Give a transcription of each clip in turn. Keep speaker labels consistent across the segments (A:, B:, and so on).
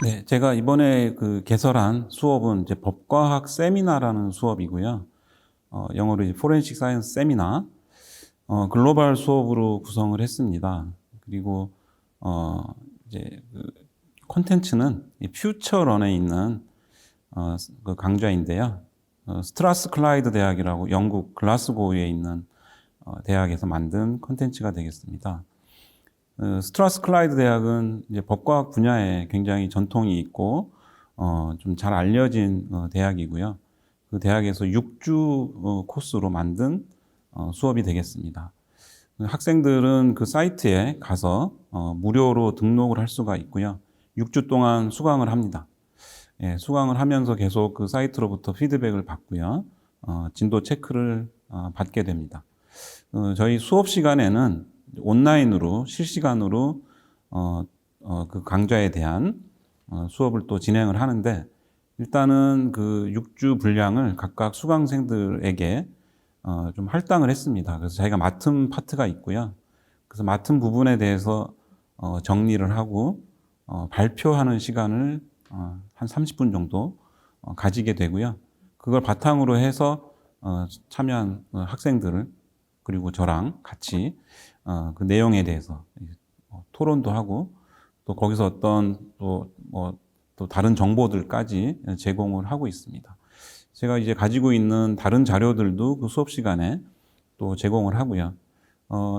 A: 네, 제가 이번에 개설한 수업은 이제 법과학 세미나라는 수업이고요. 영어로 이제 포렌식 사이언스 세미나, 글로벌 수업으로 구성을 했습니다. 그리고, 어, 이제 콘텐츠는 이 퓨처런에 있는, 그 강좌인데요. 스트라스 클라이드 대학이라고 영국 글라스고에 있는 대학에서 만든 콘텐츠가 되겠습니다. 스트라스 클라이드 대학은 이제 법과학 분야에 굉장히 전통이 있고 좀 잘 알려진 대학이고요. 그 대학에서 6주 코스로 만든 수업이 되겠습니다. 학생들은 그 사이트에 가서 무료로 등록을 할 수가 있고요. 6주 동안 수강을 합니다. 예, 수강을 하면서 계속 그 사이트로부터 피드백을 받고요. 진도 체크를 받게 됩니다. 저희 수업 시간에는 온라인으로 실시간으로 그 강좌에 대한 수업을 또 진행을 하는데, 일단은 그 6주 분량을 각각 수강생들에게 좀 할당을 했습니다. 그래서 자기가 맡은 파트가 있고요. 그래서 맡은 부분에 대해서 정리를 하고 발표하는 시간을 한 30분 정도 가지게 되고요. 그걸 바탕으로 해서 참여한 학생들을, 그리고 저랑 같이 그 내용에 대해서 토론도 하고, 또 거기서 어떤 또 다른 정보들까지 제공을 하고 있습니다. 제가 이제 가지고 있는 다른 자료들도 그 수업 시간에 또 제공을 하고요.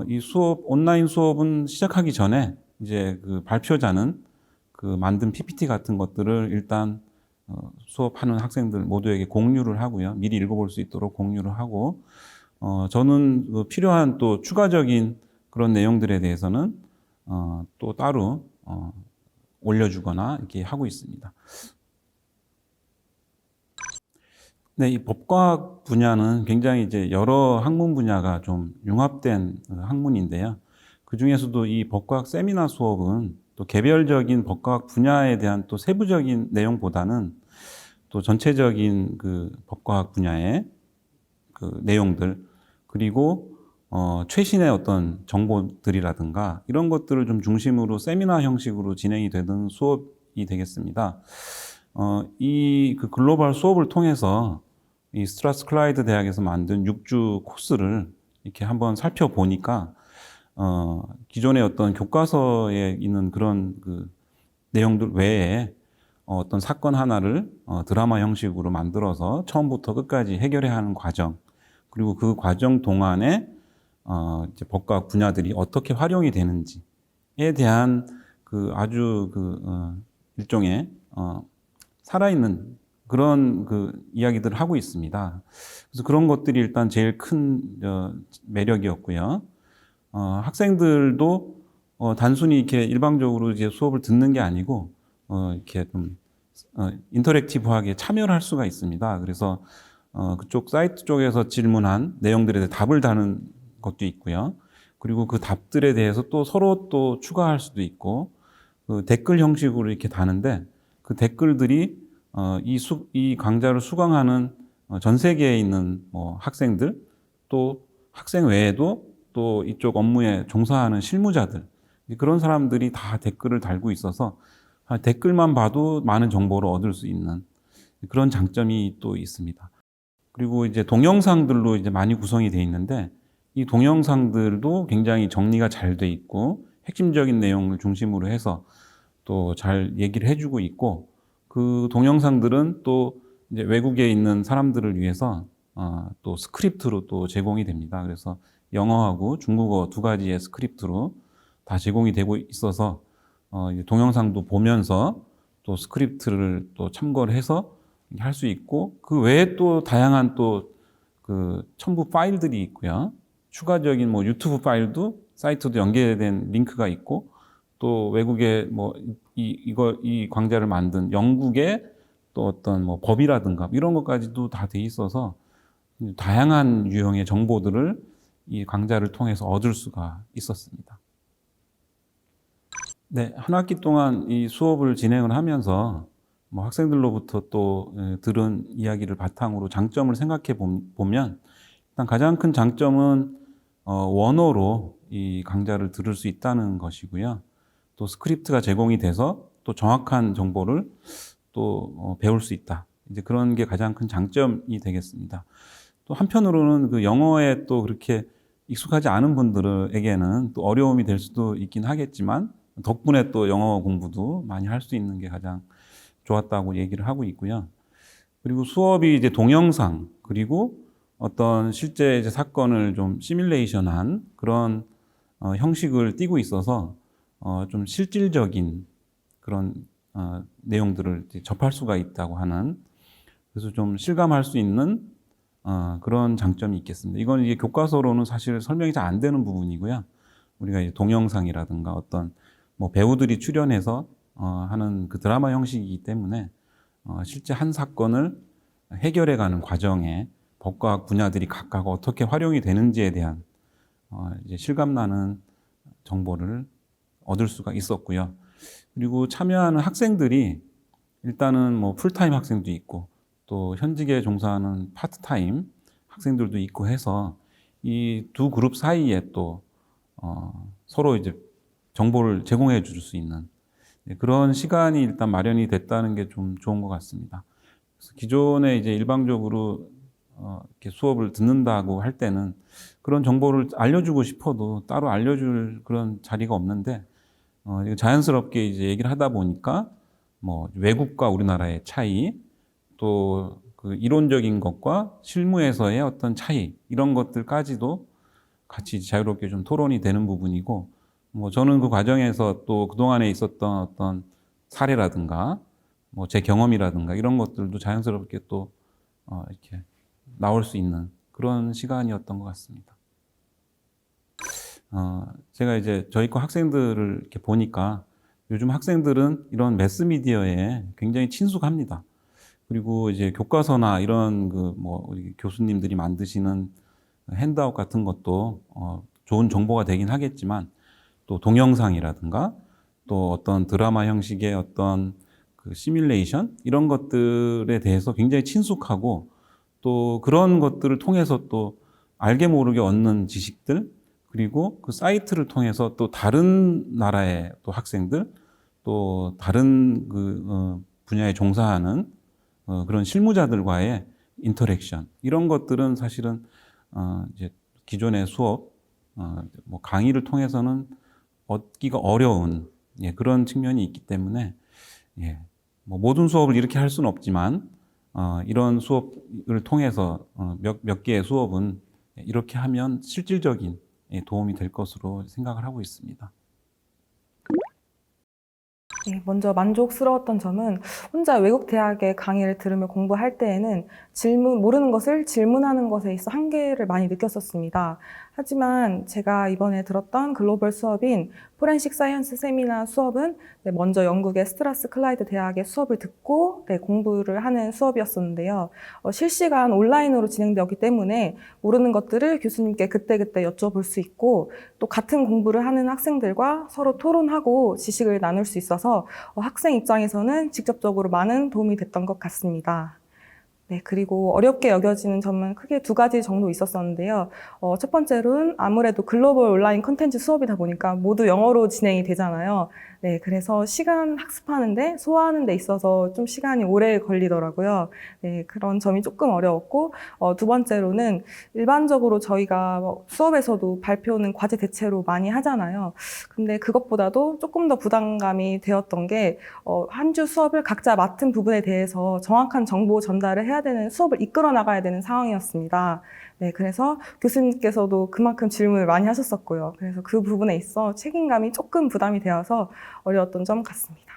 A: 이 수업, 온라인 수업은 시작하기 전에 이제 그 발표자는 그 만든 PPT 같은 것들을 일단 수업하는 학생들 모두에게 공유를 하고요. 미리 읽어볼 수 있도록 공유를 하고, 저는 그 필요한 또 추가적인 그런 내용들에 대해서는 또 따로 올려주거나 이렇게 하고 있습니다. 네, 이 법과학 분야는 굉장히 이제 여러 학문 분야가 좀 융합된 학문인데요. 그 중에서도 이 법과학 세미나 수업은 또 개별적인 법과학 분야에 대한 또 세부적인 내용보다는 또 전체적인 그 법과학 분야의 그 내용들, 그리고 최신의 어떤 정보들이라든가 이런 것들을 좀 중심으로 세미나 형식으로 진행이 되는 수업이 되겠습니다. 이 그 글로벌 수업을 통해서 이 스트라스 클라이드 대학에서 만든 6주 코스를 이렇게 한번 살펴보니까 기존의 어떤 교과서에 있는 그런 그 내용들 외에 어떤 사건 하나를 드라마 형식으로 만들어서 처음부터 끝까지 해결해야 하는 과정, 그리고 그 과정 동안에 이제 법과학 분야들이 어떻게 활용이 되는지에 대한 그 아주 일종의 살아있는 그런 그 이야기들을 하고 있습니다. 그래서 그런 것들이 일단 제일 큰 매력이었고요. 학생들도 단순히 이렇게 일방적으로 이제 수업을 듣는 게 아니고 이렇게 좀 인터랙티브하게 참여를 할 수가 있습니다. 그래서 그쪽 사이트 쪽에서 질문한 내용들에 대해 답을 다는 것도 있고요. 그리고 그 답들에 대해서 또 서로 또 추가할 수도 있고, 그 댓글 형식으로 이렇게 다는데, 그 댓글들이 이 강좌를 수강하는 전 세계에 있는 뭐 학생들, 또 학생 외에도 또 이쪽 업무에 종사하는 실무자들, 그런 사람들이 다 댓글을 달고 있어서 댓글만 봐도 많은 정보를 얻을 수 있는 그런 장점이 또 있습니다. 그리고 이제 동영상들로 이제 많이 구성이 되어 있는데, 이 동영상들도 굉장히 정리가 잘 돼 있고 핵심적인 내용을 중심으로 해서 또 잘 얘기를 해주고 있고, 그 동영상들은 또 이제 외국에 있는 사람들을 위해서 또 스크립트로 또 제공이 됩니다. 그래서 영어하고 중국어 두 가지의 스크립트로 다 제공이 되고 있어서 동영상도 보면서 또 스크립트를 또 참고를 해서 할 수 있고, 그 외에 또 다양한 또 그 첨부 파일들이 있고요. 추가적인 뭐 유튜브 파일도 사이트도 연계된 링크가 있고, 또 외국의 뭐 이 강좌를 만든 영국의 또 어떤 뭐 법이라든가 이런 것까지도 다 돼 있어서 다양한 유형의 정보들을 이 강좌를 통해서 얻을 수가 있었습니다. 네, 한 학기 동안 이 수업을 진행을 하면서 뭐 학생들로부터 또 들은 이야기를 바탕으로 장점을 생각해 보면, 일단 가장 큰 장점은 원어로 이 강좌를 들을 수 있다는 것이고요. 또 스크립트가 제공이 돼서 또 정확한 정보를 또 배울 수 있다. 이제 그런 게 가장 큰 장점이 되겠습니다. 또 한편으로는 그 영어에 또 그렇게 익숙하지 않은 분들에게는 또 어려움이 될 수도 있긴 하겠지만 덕분에 또 영어 공부도 많이 할 수 있는 게 가장 좋았다고 얘기를 하고 있고요. 그리고 수업이 이제 동영상 그리고 어떤 실제 이제 사건을 좀 시뮬레이션한 그런 형식을 띠고 있어서 좀 실질적인 그런 내용들을 이제 접할 수가 있다고 하는, 그래서 좀 실감할 수 있는 그런 장점이 있겠습니다. 이건 이게 교과서로는 사실 설명이 잘 안 되는 부분이고요. 우리가 이제 동영상이라든가 어떤 뭐 배우들이 출연해서 하는 그 드라마 형식이기 때문에 실제 한 사건을 해결해가는 과정에 법과학 분야들이 각각 어떻게 활용이 되는지에 대한 이제 실감나는 정보를 얻을 수가 있었고요. 그리고 참여하는 학생들이 일단은 뭐 풀타임 학생도 있고 또 현직에 종사하는 파트타임 학생들도 있고 해서 이 두 그룹 사이에 또 서로 이제 정보를 제공해 줄 수 있는 그런 시간이 일단 마련이 됐다는 게 좀 좋은 것 같습니다. 그래서 기존에 이제 일방적으로 이렇게 수업을 듣는다고 할 때는 그런 정보를 알려주고 싶어도 따로 알려줄 그런 자리가 없는데 자연스럽게 이제 얘기를 하다 보니까 뭐 외국과 우리나라의 차이, 또 그 이론적인 것과 실무에서의 어떤 차이, 이런 것들까지도 같이 자유롭게 좀 토론이 되는 부분이고, 뭐 저는 그 과정에서 또 그동안에 있었던 어떤 사례라든가 뭐 제 경험이라든가 이런 것들도 자연스럽게 또 이렇게 나올 수 있는 그런 시간이었던 것 같습니다. 제가 이제 저희 과 학생들을 이렇게 보니까 요즘 학생들은 이런 매스미디어에 굉장히 친숙합니다. 그리고 이제 교과서나 이런 그 뭐 우리 교수님들이 만드시는 핸드아웃 같은 것도 좋은 정보가 되긴 하겠지만 또 동영상이라든가 또 어떤 드라마 형식의 어떤 그 시뮬레이션 이런 것들에 대해서 굉장히 친숙하고 또 그런 것들을 통해서 또 알게 모르게 얻는 지식들, 그리고 그 사이트를 통해서 또 다른 나라의 또 학생들, 또 다른 그 분야에 종사하는 그런 실무자들과의 인터랙션, 이런 것들은 사실은 이제 기존의 수업 뭐 강의를 통해서는 얻기가 어려운 그런 측면이 있기 때문에 뭐 모든 수업을 이렇게 할 수는 없지만 이런 수업을 통해서 몇 개의 수업은 이렇게 하면 실질적인 도움이 될 것으로 생각을 하고 있습니다.
B: 네, 먼저 만족스러웠던 점은 혼자 외국 대학의 강의를 들으며 공부할 때에는 모르는 것을 질문하는 것에 있어 한계를 많이 느꼈었습니다. 하지만 제가 이번에 들었던 글로벌 수업인 포렌식 사이언스 세미나 수업은 먼저 영국의 스트라스 클라이드 대학의 수업을 듣고 공부를 하는 수업이었었는데요. 실시간 온라인으로 진행되었기 때문에 모르는 것들을 교수님께 그때그때 여쭤볼 수 있고 또 같은 공부를 하는 학생들과 서로 토론하고 지식을 나눌 수 있어서 학생 입장에서는 직접적으로 많은 도움이 됐던 것 같습니다. 네, 그리고 어렵게 여겨지는 점은 크게 두 가지 정도 있었었는데요. 첫 번째로는 아무래도 글로벌 온라인 콘텐츠 수업이다 보니까 모두 영어로 진행이 되잖아요. 네, 그래서 시간 학습하는데, 소화하는 데 있어서 좀 시간이 오래 걸리더라고요. 네, 그런 점이 조금 어려웠고, 두 번째로는 일반적으로 저희가 수업에서도 발표는 과제 대체로 많이 하잖아요. 근데 그것보다도 조금 더 부담감이 되었던 게, 한 주 수업을 각자 맡은 부분에 대해서 정확한 정보 전달을 해야 되는, 수업을 이끌어 나가야 되는 상황이었습니다. 네, 그래서 교수님께서도 그만큼 질문을 많이 하셨었고요. 그래서 그 부분에 있어 책임감이 조금 부담이 되어서 어려웠던 점 같습니다.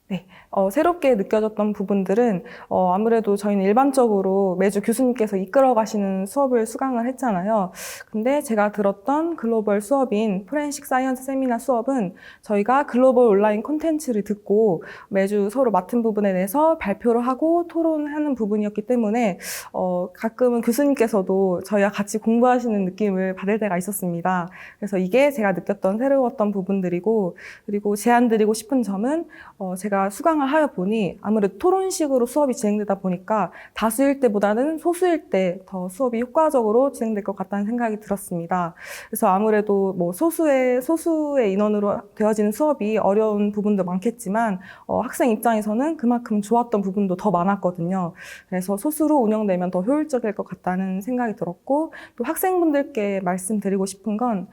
B: 네, 새롭게 느껴졌던 부분들은 아무래도 저희는 일반적으로 매주 교수님께서 이끌어 가시는 수업을 수강을 했잖아요. 근데 제가 들었던 글로벌 수업인 포렌식 사이언스 세미나 수업은 저희가 글로벌 온라인 콘텐츠를 듣고 매주 서로 맡은 부분에 대해서 발표를 하고 토론하는 부분이었기 때문에 가끔은 교수님께서도 저희와 같이 공부하시는 느낌을 받을 때가 있었습니다. 그래서 이게 제가 느꼈던 새로웠던 부분들이고, 그리고 제안드리고 싶은 점은 제가 제가 수강을 하여 보니 아무래도 토론식으로 수업이 진행되다 보니까 다수일 때보다는 소수일 때 더 수업이 효과적으로 진행될 것 같다는 생각이 들었습니다. 그래서 아무래도 뭐 소수의 인원으로 되어지는 수업이 어려운 부분도 많겠지만 학생 입장에서는 그만큼 좋았던 부분도 더 많았거든요. 그래서 소수로 운영되면 더 효율적일 것 같다는 생각이 들었고, 또 학생분들께 말씀드리고 싶은 건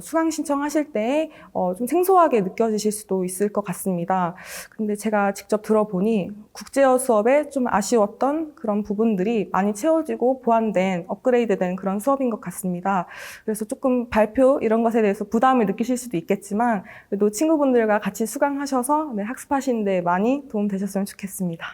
B: 수강 신청하실 때 좀 생소하게 느껴지실 수도 있을 것 같습니다. 근데 제가 직접 들어보니 국제어 수업에 좀 아쉬웠던 그런 부분들이 많이 채워지고 보완된, 업그레이드된 그런 수업인 것 같습니다. 그래서 조금 발표 이런 것에 대해서 부담을 느끼실 수도 있겠지만 그래도 친구분들과 같이 수강하셔서 학습하시는 데 많이 도움 되셨으면 좋겠습니다.